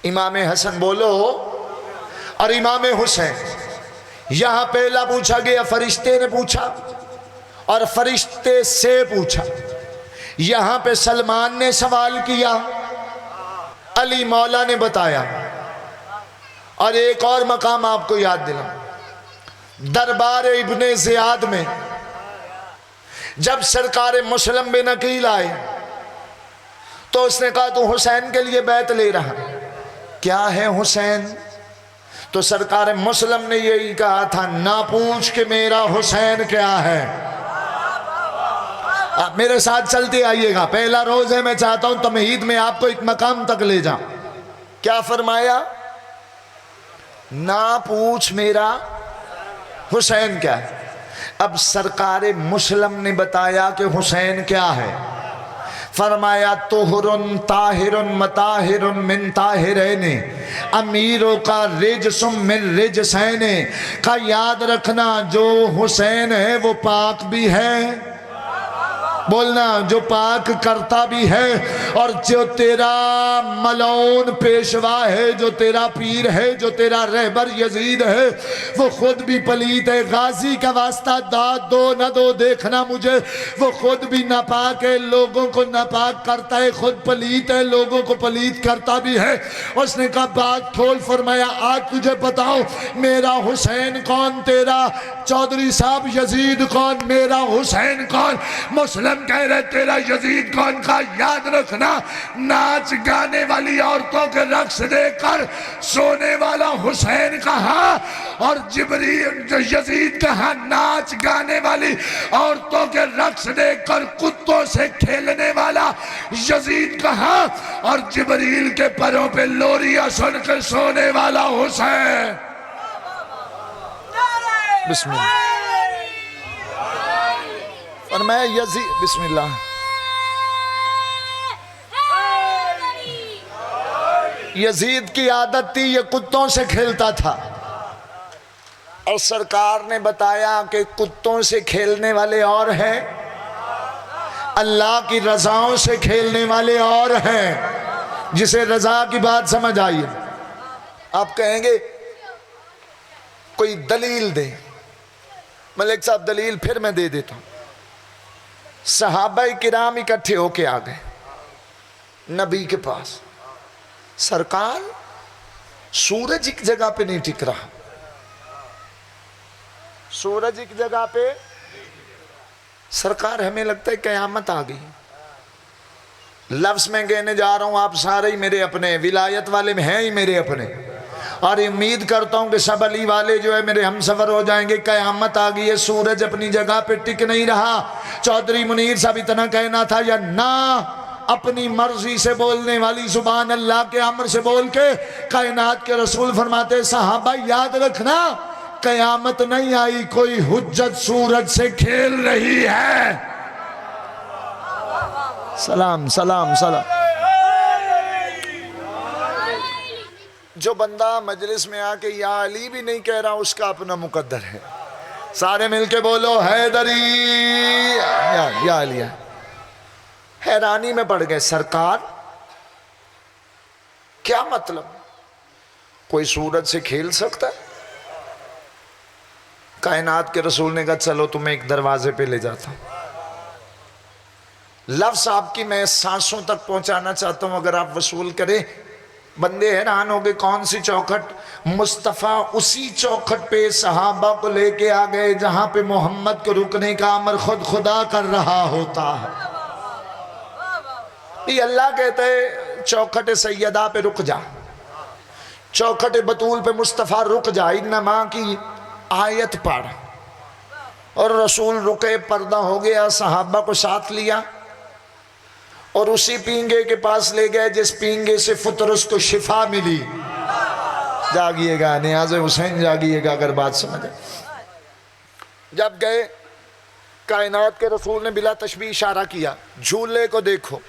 امام حسن بولو اور امام حسین. یہاں پہلا پوچھا گیا فرشتے نے پوچھا اور فرشتے سے پوچھا، یہاں پہ سلمان نے سوال کیا، علی مولا نے بتایا۔ اور ایک اور مقام آپ کو یاد دلاؤں، دربار ابن زیاد میں جب سرکار مسلم بن عقیل آئے تو اس نے کہا تو حسین کے لیے بیعت لے رہا، کیا ہے حسین؟ تو سرکار مسلم نے یہی کہا تھا، نہ پوچھ کہ میرا حسین کیا ہے۔ آپ میرے ساتھ چلتے آئیے گا، پہلا روز ہے، میں چاہتا ہوں تمہید میں آپ کو ایک مقام تک لے جاؤں۔ کیا فرمایا؟ نہ پوچھ میرا حسین کیا ہے۔ اب سرکار مسلم نے بتایا کہ حسین کیا ہے، فرمایا طہر طاہر مطاہر من طاہرین امیروں کا رجس من رجسین، کا یاد رکھنا جو حسین ہے وہ پاک بھی ہے، بولنا جو پاک کرتا بھی ہے، اور جو تیرا ملعون پیشوا ہے، جو تیرا پیر ہے، جو تیرا رہبر یزید ہے، وہ خود بھی پلیت ہے۔ غازی کا واسطہ داد دو نہ دو دیکھنا مجھے، وہ خود بھی ناپاک ہے، لوگوں کو ناپاک کرتا ہے، خود پلیت ہے، لوگوں کو پلیت کرتا بھی ہے۔ اس نے کہا بات کھول، فرمایا آج تجھے بتاؤ میرا حسین کون، تیرا چودھری صاحب یزید کون، میرا حسین کون؟ مسلم کہہ رہے تیرا یزید کون؟ کا یاد رکھنا ناچ گانے والی عورتوں کے رقص دیکھ کر سونے والا حسین کہا، اور جبریل یزید کہا ناچ گانے والی عورتوں کے رقص دیکھ کر کتوں سے کھیلنے والا یزید کہا، اور جبریل کے پروں پہ لوریاں سن کر سونے والا حسین۔ بسم اللہ، اور میں یزید، بسم اللہ، یزید کی عادت تھی یہ کتوں سے کھیلتا تھا، اور سرکار نے بتایا کہ کتوں سے کھیلنے والے اور ہیں، اللہ کی رضاؤں سے کھیلنے والے اور ہیں۔ جسے رضا کی بات سمجھ آئیے، آپ کہیں گے کوئی دلیل دے، ملک صاحب دلیل پھر میں دے دیتا ہوں۔ صحابہ کرام اکٹھے ہو کے آ گئے نبی کے پاس، سرکار سورج ایک جگہ پہ نہیں ٹک رہا، سورج ایک جگہ پہ، سرکار ہمیں لگتا ہے قیامت آ گئی۔ لفظ میں کہنے جا رہا ہوں، آپ سارے ہی میرے اپنے، ولایت والے ہیں ہی میرے اپنے، اور امید کرتا ہوں کہ سب علی والے جو ہے میرے ہم سفر ہو جائیں گے۔ قیامت آ گئی ہے، سورج اپنی جگہ پہ ٹک نہیں رہا۔ چودھری منیر صاحب اتنا کہنا تھا، یا نہ اپنی مرضی سے بولنے والی زبان اللہ کے امر سے بول کے کائنات کے رسول فرماتے صحابہ یاد رکھنا قیامت نہیں آئی، کوئی حجت سورج سے کھیل رہی ہے۔ سلام سلام سلام۔ جو بندہ مجلس میں آ کے یا علی بھی نہیں کہہ رہا، اس کا اپنا مقدر ہے۔ سارے مل کے بولو حیدری، یا علی۔ حیرانی میں پڑ گئے، سرکار کیا مطلب، کوئی سورج سے کھیل سکتا ہے؟ کائنات کے رسول نے کہا چلو تمہیں ایک دروازے پہ لے جاتا ہوں۔ لفظ آپ کی میں سانسوں تک پہنچانا چاہتا ہوں، اگر آپ وصول کریں بندے حیران ہو گئے، کون سی چوکھٹ؟ مصطفیٰ اسی چوکھٹ پہ صحابہ کو لے کے آ گئے جہاں پہ محمد کو رکنے کا امر خود خدا کر رہا ہوتا ہے۔ یہ اللہ کہتا ہے چوکھٹ سیدہ پہ رک جا، چوکھٹ بطول پہ مصطفیٰ رک جا، انما کی آیت پڑھ، اور رسول رکے، پردہ ہو گیا، صحابہ کو ساتھ لیا اور اسی پینگے کے پاس لے گئے جس پینگے سے فطرس کو شفا ملی۔ جاگیے گا نیاز حسین، جاگیے گا اگر بات سمجھے۔ جب گئے کائنات کے رسول نے بلا تشبیہ اشارہ کیا، جھولے کو دیکھو،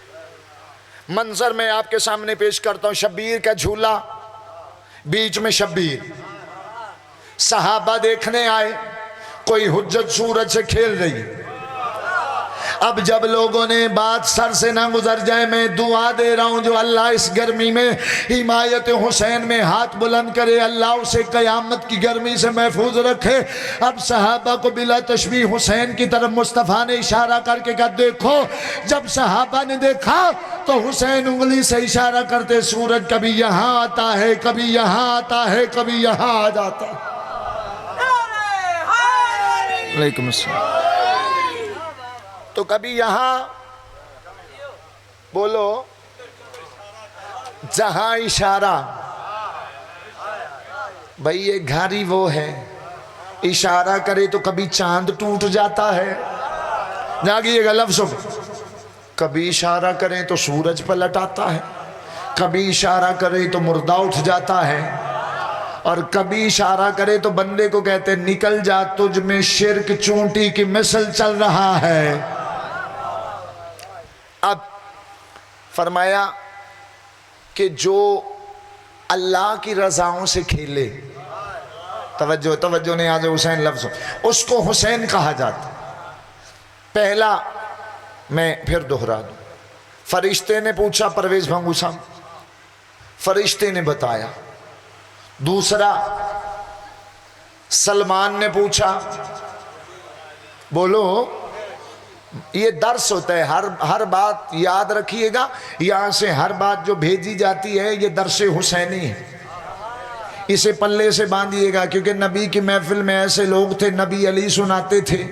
منظر میں آپ کے سامنے پیش کرتا ہوں، شبیر کا جھولا، بیچ میں شبیر، صحابہ دیکھنے آئے، کوئی حجت سورج سے کھیل رہی ہے۔ اب جب لوگوں نے بات سر سے نہ گزر جائے، میں دعا دے رہا ہوں جو اللہ اس گرمی میں حمایت حسین میں ہاتھ بلند کرے، اللہ اسے قیامت کی گرمی سے محفوظ رکھے۔ اب صحابہ کو بلا تشبیہ حسین کی طرف مصطفیٰ نے اشارہ کر کے کہا دیکھو۔ جب صحابہ نے دیکھا تو حسین انگلی سے اشارہ کرتے، سورج کبھی یہاں آتا ہے، کبھی یہاں آتا ہے، کبھی یہاں آ جاتا ہے۔ علیکم السلام۔ تو کبھی یہاں بولو، جہاں اشارہ، بھئی یہ گھاری وہ ہے، اشارہ کرے تو کبھی چاند ٹوٹ جاتا ہے، جاگیے گا لفظوں میں، کبھی اشارہ کریں تو سورج پلٹ آتا ہے، کبھی اشارہ کرے تو مردہ اٹھ جاتا ہے، اور کبھی اشارہ کرے تو بندے کو کہتے نکل جا تجھ میں شرک چونٹی کی مثل چل رہا ہے۔ اب فرمایا کہ جو اللہ کی رضاؤں سے کھیلے، توجہ نے آج حسین لفظ، اس کو حسین کہا جاتا۔ پہلا میں پھر دہرا دوں، فرشتے نے پوچھا پرویز بھنگو صاحب، فرشتے نے بتایا۔ دوسرا سلمان نے پوچھا، بولو، یہ درس ہوتا ہے، ہر بات یاد رکھیے گا، یہاں سے ہر بات جو بھیجی جاتی ہے یہ درس حسینی ہے، اسے پلے سے باندھیے گا، کیونکہ نبی کی محفل میں ایسے لوگ تھے نبی علی سناتے تھے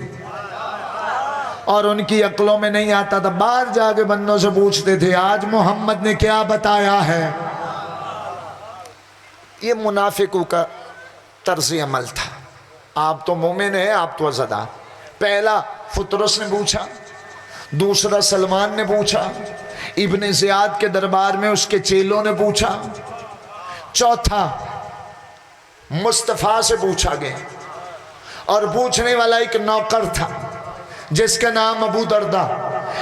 اور ان کی عقلوں میں نہیں آتا تھا، باہر جا کے بندوں سے پوچھتے تھے آج محمد نے کیا بتایا ہے۔ یہ منافقوں کا طرز عمل تھا۔ آپ تو مومن ہیں، آپ تو عزدار۔ پہلا فطرس نے پوچھا، دوسرا سلمان نے پوچھا، ابن زیاد کے دربار میں اس کے چیلوں نے پوچھا، چوتھا مصطفیٰ سے پوچھا گیا، اور پوچھنے والا ایک نوکر تھا جس کا نام ابو دردہ۔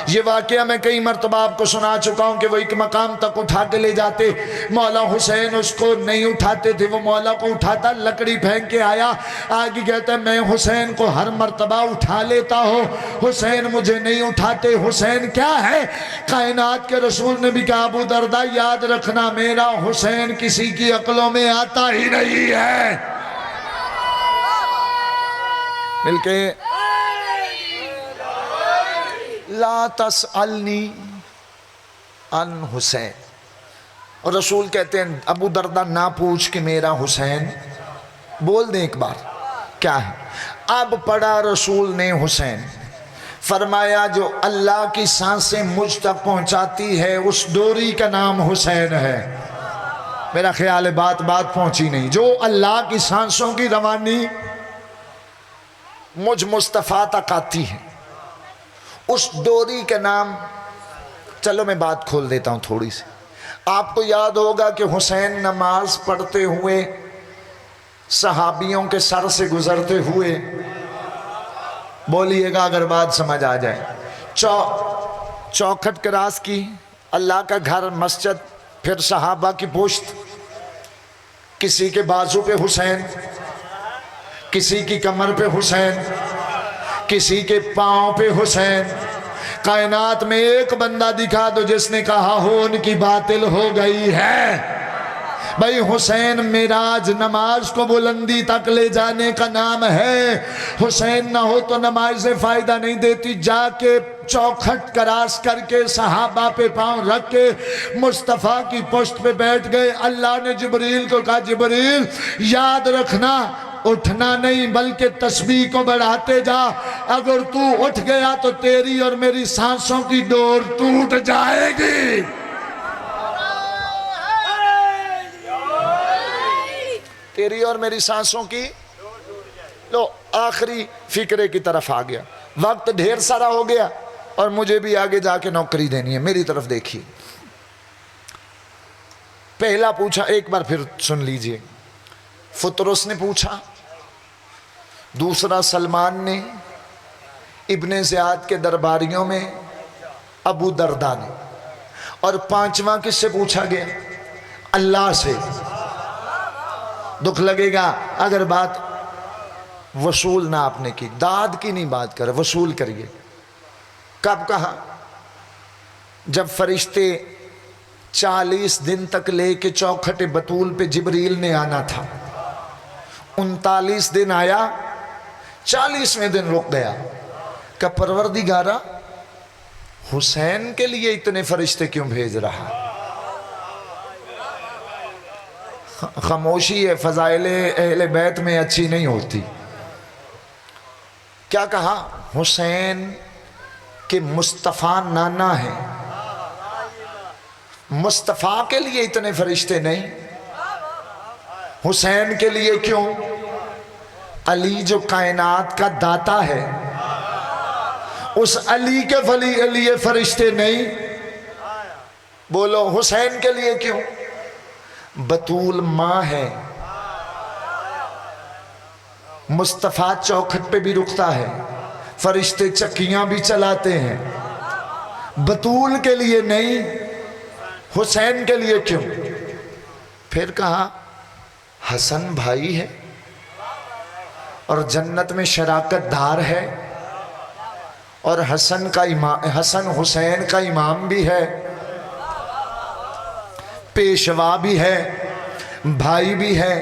یہ واقعہ میں کئی مرتبہ آپ کو سنا چکا ہوں کہ وہ ایک مقام تک اٹھا کے لے جاتے، مولا حسین اس کو نہیں اٹھاتے تھے، وہ مولا کو اٹھاتا، لکڑی پھینک کے آیا، آگے کہتا ہے میں حسین کو ہر مرتبہ اٹھا لیتا ہوں، حسین مجھے نہیں اٹھاتے۔ حسین کیا ہے؟ کائنات کے رسول نے بھی کہا ابو دردہ یاد رکھنا میرا حسین کسی کی عقلوں میں آتا ہی نہیں ہے۔ مل کے لا تسألنی عن حسین، اور رسول کہتے ہیں ابو دردہ نہ پوچھ کہ میرا حسین، بول دیں ایک بار کیا ہے۔ اب پڑھا رسول نے حسین، فرمایا جو اللہ کی سانسیں مجھ تک پہنچاتی ہے اس ڈوری کا نام حسین ہے۔ میرا خیال ہے بات پہنچی نہیں۔ جو اللہ کی سانسوں کی روانی مجھ مصطفیٰ تک آتی ہے اس ڈوری کا نام، چلو میں بات کھول دیتا ہوں تھوڑی سی۔ آپ کو یاد ہوگا کہ حسین نماز پڑھتے ہوئے صحابیوں کے سر سے گزرتے ہوئے، بولیے گا اگر بات سمجھ آ جائے، چوکھٹ کراس کی، اللہ کا گھر، مسجد، پھر صحابہ کی پشت، کسی کے بازو پہ حسین، کسی کی کمر پہ حسین، کسی کے پاؤں پہ حسین۔ کائنات میں ایک بندہ دکھا دو جس نے کہا ہو ان کی باطل ہو گئی ہے۔ بھائی حسین معراج نماز کو بلندی تک لے جانے کا نام ہے، حسین نہ ہو تو نماز سے فائدہ نہیں دیتی۔ جا کے چوکھٹ کراس کر کے صحابہ پہ پاؤں رکھ کے مصطفیٰ کی پشت پہ بیٹھ گئے۔ اللہ نے جبریل کو کہا جبریل یاد رکھنا اٹھنا نہیں بلکہ تسبیح کو بڑھاتے جا، اگر تو اٹھ گیا تو تیری اور میری سانسوں کی ڈور ٹوٹ جائے گی۔ تیری اور میری سانسوں کی، لو آخری فکرے کی طرف آ گیا، وقت ڈھیر سارا ہو گیا اور مجھے بھی آگے جا کے نوکری دینی ہے، میری طرف دیکھیے۔ پہلا پوچھا، ایک بار پھر سن لیجئے، فطرس نے پوچھا، دوسرا سلمان نے، ابن زیاد کے درباریوں میں ابو دردہ نے، اور پانچواں کس سے پوچھا گیا؟ اللہ سے۔ دکھ لگے گا اگر بات وصول نہ آپ نے کی، داد کی نہیں بات کر، وصول کریے۔ کب کہا؟ جب فرشتے 40 دن تک لے کے چوکھٹ بطول پہ جبریل نے آنا تھا، 39 دن آیا، 40ویں دن رک گیا کہ پروردگارا حسین کے لیے اتنے فرشتے کیوں بھیج رہا؟ خاموشی ہے فضائل اہل بیت میں اچھی نہیں ہوتی۔ کیا کہا؟ حسین کے مصطفیٰ نانا ہے، مصطفیٰ کے لیے اتنے فرشتے نہیں، حسین کے لیے کیوں؟ علی جو کائنات کا داتا ہے، اس علی کے لیے فرشتے نہیں، بولو حسین کے لیے کیوں؟ بطول ماں ہے، مصطفیٰ چوکھٹ پہ بھی رکتا ہے، فرشتے چکیاں بھی چلاتے ہیں، بطول کے لیے نہیں، حسین کے لیے کیوں؟ پھر کہا حسن بھائی ہے اور جنت میں شراکت دار ہے، اور حسن حسین کا امام بھی ہے، پیشوا بھی ہے، بھائی بھی ہے،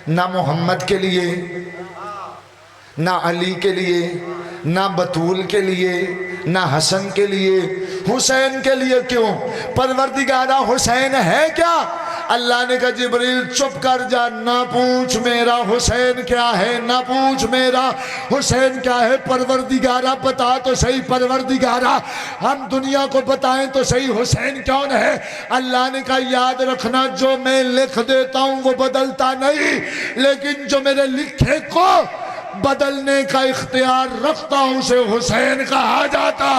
نہ محمد کے لیے، نہ علی کے لیے، نہ بطول کے لیے، نہ حسن کے لیے، حسین کے لیے کیوں؟ پروردگارہ حسین ہے کیا؟ اللہ نے کہا جبریل چپ کر جا، نہ پوچھ میرا حسین کیا ہے، نہ پوچھ میرا حسین کیا ہے، پروردگارہ بتا تو صحیح، پروردگارہ ہم دنیا کو بتائیں تو صحیح حسین کون ہے؟ اللہ نے کہا یاد رکھنا جو میں لکھ دیتا ہوں وہ بدلتا نہیں، لیکن جو میرے لکھے کو بدلنے کا اختیار رکھتا ہوں اسے حسین کہا جاتا۔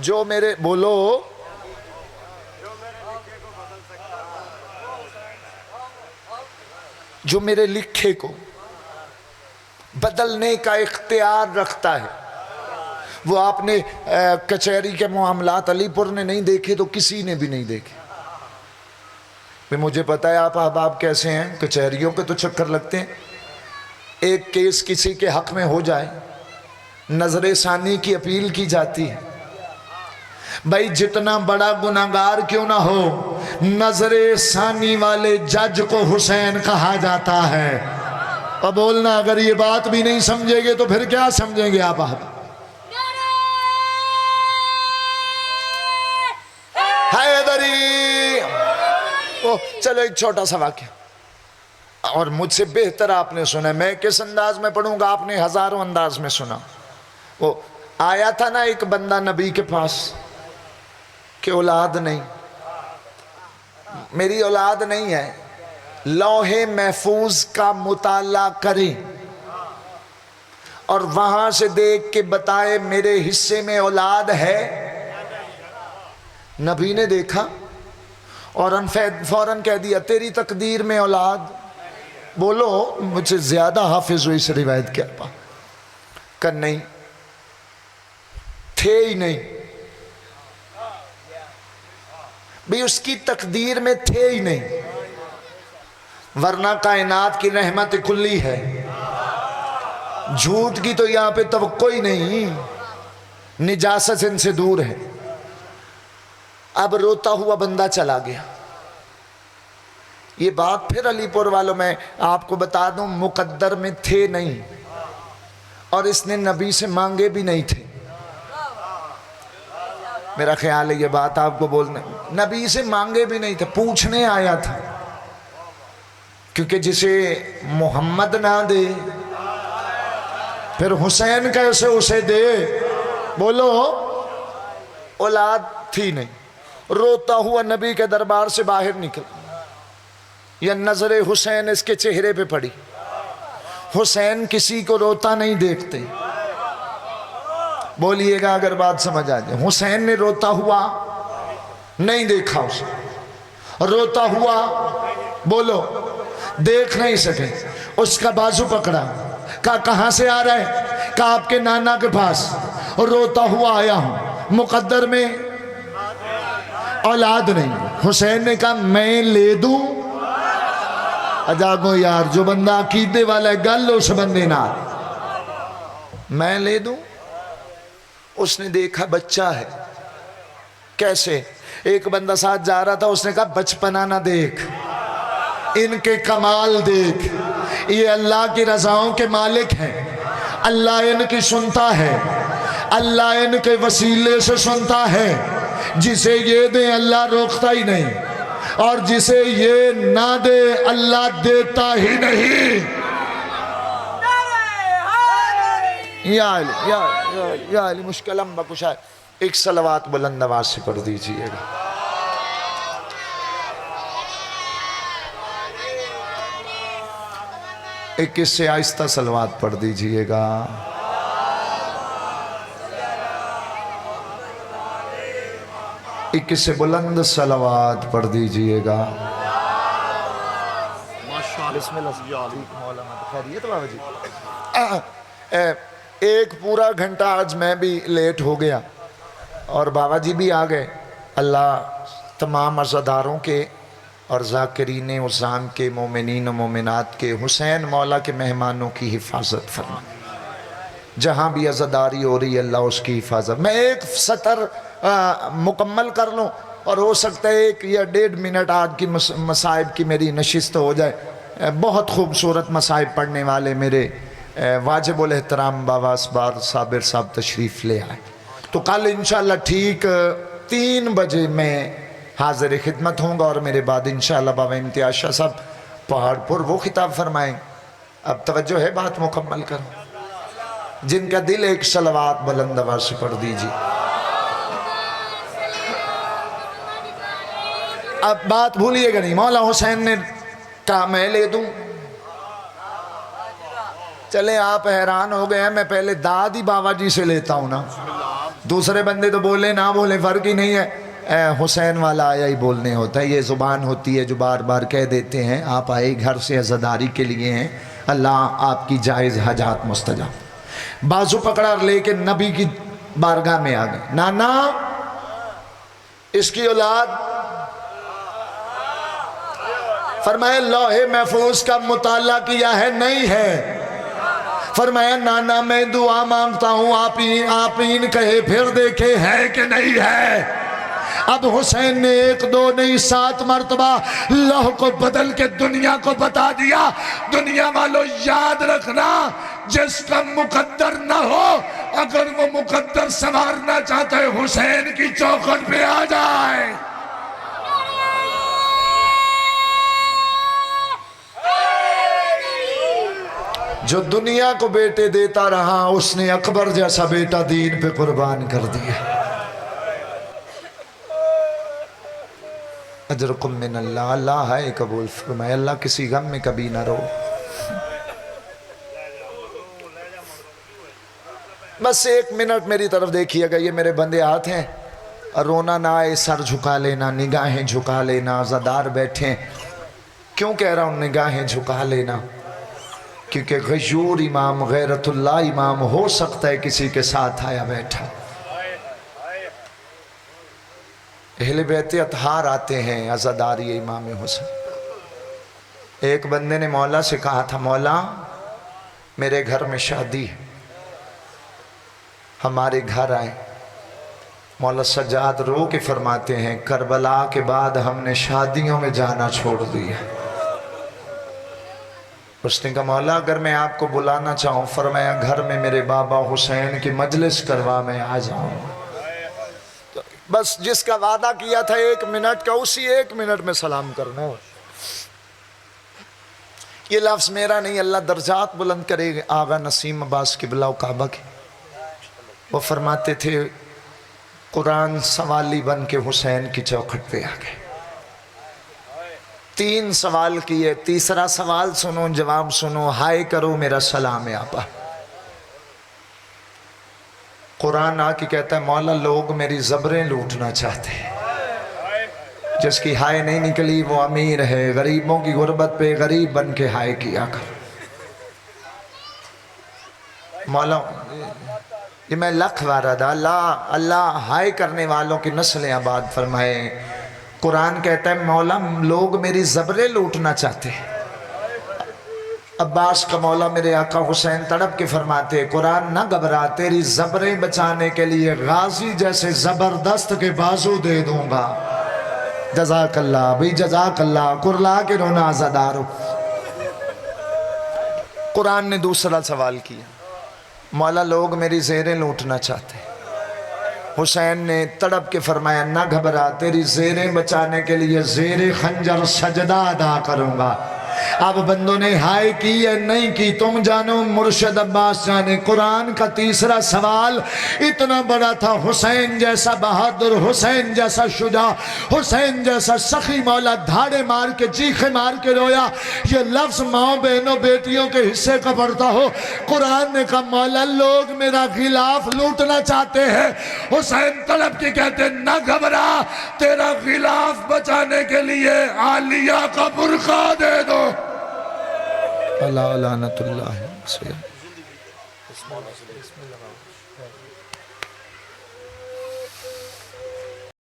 جو میرے بولو جو میرے لکھے کو بدلنے کا اختیار رکھتا ہے، وہ آپ نے کچہری کے معاملات علی پور نے نہیں دیکھے تو کسی نے بھی نہیں دیکھے۔ مجھے پتا ہے آپ احباب کیسے ہیں، کچہریوں کے تو چکر لگتے ہیں، ایک کیس کسی کے حق میں ہو جائے نظر ثانی کی اپیل کی جاتی ہے، بھائی جتنا بڑا گناہگار کیوں نہ ہو نظر ثانی والے جج کو حسین کہا جاتا ہے۔ اور بولنا اگر یہ بات بھی نہیں سمجھیں گے تو پھر کیا سمجھیں گے آپ احباب؟ چلو ایک چھوٹا سا واقعہ، اور مجھ سے بہتر آپ نے سنا، میں کس انداز میں پڑھوں گا آپ نے ہزاروں انداز میں سنا۔ وہ آیا تھا نا ایک بندہ نبی کے پاس کہ اولاد نہیں، میری اولاد نہیں ہے، لوح محفوظ کا مطالعہ کریں اور وہاں سے دیکھ کے بتائے میرے حصے میں اولاد ہے۔ نبی نے دیکھا اور فوراً کہہ دیا تیری تقدیر میں اولاد، بولو مجھ سے زیادہ حافظ ہوئی اس روایت کیا پا کہ نہیں تھے ہی نہیں، بھی اس کی تقدیر میں تھے ہی نہیں، ورنہ کائنات کی رحمت کلی ہے، جھوٹ کی تو یہاں پہ توقع ہی نہیں، نجاست ان سے دور ہے۔ اب روتا ہوا بندہ چلا گیا۔ یہ بات پھر علی پور والوں میں آپ کو بتا دوں مقدر میں تھے نہیں، اور اس نے نبی سے مانگے بھی نہیں تھے، میرا خیال ہے یہ بات آپ کو بولنا، نبی سے مانگے بھی نہیں تھے، پوچھنے آیا تھا، کیونکہ جسے محمد نہ دے پھر حسین کیسے اسے دے؟ بولو اولاد تھی نہیں، روتا ہوا نبی کے دربار سے باہر نکل، یا نظر حسین اس کے چہرے پہ پڑی۔ حسین کسی کو روتا نہیں دیکھتے، بولیے گا اگر بات سمجھ آ جائے۔ حسین نے روتا ہوا نہیں دیکھا، اسے روتا ہوا بولو دیکھ نہیں سکے، اس کا بازو پکڑا، کہا کہاں سے آ رہا ہے؟ کہا آپ کے نانا کے پاس، اور روتا ہوا آیا ہوں، مقدر میں اولاد نہیں۔ حسین نے کہا میں لے دوں؟ اجاگو یار جو بندہ عقیدے والا ہے گل اس بندے نہ میں لے دوں. اس نے دیکھا بچہ ہے. کیسے؟ ایک بندہ ساتھ جا رہا تھا, اس نے کہا بچپنا نہ دیکھ, ان کے کمال دیکھ, یہ اللہ کی رضاؤں کے مالک ہیں, اللہ ان کی سنتا ہے, اللہ ان کے وسیلے سے سنتا ہے, جسے یہ دے اللہ روکتا ہی نہیں, اور جسے یہ نہ دے اللہ دیتا ہی نہیں. یا علی مشکلم بکشا. ایک صلوات بلند آواز سے پڑھ دیجئے گا. ایک اس سے آہستہ صلوات پڑھ دیجئے گا. ایک اس سے بلند صلوات پڑھ دیجئے گا. بسم اللہ. خیریت بابا جی؟ ایک پورا گھنٹہ آج میں بھی لیٹ ہو گیا اور بابا جی بھی آ گئے. اللہ تمام عزاداروں کے اور ذاکرین عظام کے, مومنین و مومنات کے, حسین مولا کے مہمانوں کی حفاظت فرمائے. جہاں بھی عزاداری ہو رہی ہے اللہ اس کی حفاظت. میں ایک سطر مکمل کر لوں اور ہو سکتا ہے 1 یا 1.5 منٹ آج کی مصائب کی میری نشست ہو جائے. بہت خوبصورت مصائب پڑھنے والے میرے واجب الاحترام بابا اسبار صابر صاحب تشریف لے آئے. تو کل انشاءاللہ ٹھیک 3 بجے میں حاضر خدمت ہوں گا, اور میرے بعد انشاءاللہ بابا امتیاز شاہ صاحب پہاڑ پر وہ خطاب فرمائیں. اب توجہ ہے, بات مکمل کروں. جن کا دل ایک صلوات بلند آواز سے پڑھ دیجیے. اب بات بھولیے گا نہیں, مولا حسین نے کہا میں لے دوں. چلے آپ حیران ہو گئے ہیں, میں پہلے داد ہی بابا جی سے لیتا ہوں نا, دوسرے بندے تو بولے نہ بولے فرق ہی نہیں ہے. حسین والا آیا ہی بولنے ہوتا ہے, یہ زبان ہوتی ہے جو بار بار کہہ دیتے ہیں. آپ آئے گھر سے عزاداری کے لیے ہیں, اللہ آپ کی جائز حاجات مستجاب. بازو پکڑا اور لے کے نبی کی بارگاہ میں آ گئے. نانا اس کی اولاد, فرمایا لوح محفوظ کا مطالعہ کیا ہے؟ نہیں ہے. فرمایا نانا میں دعا مانگتا ہوں, آپ ہی کہے پھر دیکھے ہے کہ نہیں ہے. اب حسین نے 1 2 نہیں 7 مرتبہ لوح کو بدل کے دنیا کو بتا دیا. دنیا والوں یاد رکھنا, جس کا مقدر نہ ہو, اگر وہ مقدر سنوارنا چاہتا ہے حسین کی چوکھٹ پہ آ جائے. جو دنیا کو بیٹے دیتا رہا, اس نے اکبر جیسا بیٹا دین پہ قربان کر دیا. اجرکم من اللہ, اللہ ہے قبول فرمائے. اللہ کسی غم میں کبھی نہ رو. بس 1 منٹ میری طرف دیکھیے گا. یہ میرے بندے ہاتھ ہیں, رونا نہ آئے, سر جھکا لینا, نگاہیں جھکا لینا. عزادار بیٹھیں. کیوں کہہ رہا ہوں نگاہیں جھکا لینا؟ کیونکہ غیور امام, غیرت اللہ امام ہو سکتا ہے کسی کے ساتھ آیا بیٹھا. اہل بیت اطہار آتے ہیں عزاداری امام حسین. ایک بندے نے مولا سے کہا تھا, مولا میرے گھر میں شادی ہے, ہمارے گھر آئے. مولا سجاد رو کے فرماتے ہیں, کربلا کے بعد ہم نے شادیوں میں جانا چھوڑ دیا. اس نے کہا مولا اگر میں آپ کو بلانا چاہوں, فرمایا گھر میں میرے بابا حسین کی مجلس کروا میں آ جاؤں. بس جس کا وعدہ کیا تھا 1 منٹ کا, اسی 1 منٹ میں سلام کرنا. یہ لفظ میرا نہیں, اللہ درجات بلند کرے. آغا نسیم عباس قبلہ کعبہ کے, وہ فرماتے تھے قرآن سوالی بن کے حسین کی چوکھٹ پہ آ گئے. 3 سوال کیے, تیسرا سوال سنو جواب سنو, ہائے کرو میرا سلام ہے آپا. قرآن آ کے کہتا ہے مولا لوگ میری زبریں لوٹنا چاہتے ہیں, جس کی ہائے نہیں نکلی وہ امیر ہے. غریبوں کی غربت پہ غریب بن کے ہائے کیا کر. مولا یہ میں لکھ وارہ دا, اللہ ہائے کرنے والوں کی نسلیں آباد فرمائے. قرآن کہتا ہے مولا لوگ میری زبریں لوٹنا چاہتے ہیں. عباس کا مولا میرے آقا حسین تڑپ کے فرماتے قرآن نہ گھبرا تیری زبریں بچانے کے لیے غازی جیسے زبردست کے بازو دے دوں گا۔ جزاک اللہ بھی جزاک اللہ، کرلا کے رونا عزادارو۔ قرآن نے دوسرا سوال کیا، مولا لوگ میری زیریں لوٹنا چاہتے ہیں۔ حسین نے تڑپ کے فرمایا نہ گھبرا تیری زیریں بچانے کے لیے زیر خنجر سجدہ ادا کروں گا۔ اب بندوں نے ہائے کی یا نہیں کی تم جانو، مرشد عباس جانے۔ قرآن کا تیسرا سوال اتنا بڑا تھا، حسین جیسا بہادر، حسین جیسا شجاع، حسین جیسا سخی مولا دھاڑے مار کے چیخے مار کے رویا۔ یہ لفظ ماں بہنوں بیٹیوں کے حصے کا پڑھتا ہو۔ قرآن نے کہا مولا لوگ میرا غلاف لوٹنا چاہتے ہیں۔ حسین طلب کے کہتے نہ گھبرا تیرا غلاف بچانے کے لیے عالیہ کا برقع دے دو۔ اللہ لعنت اللہ۔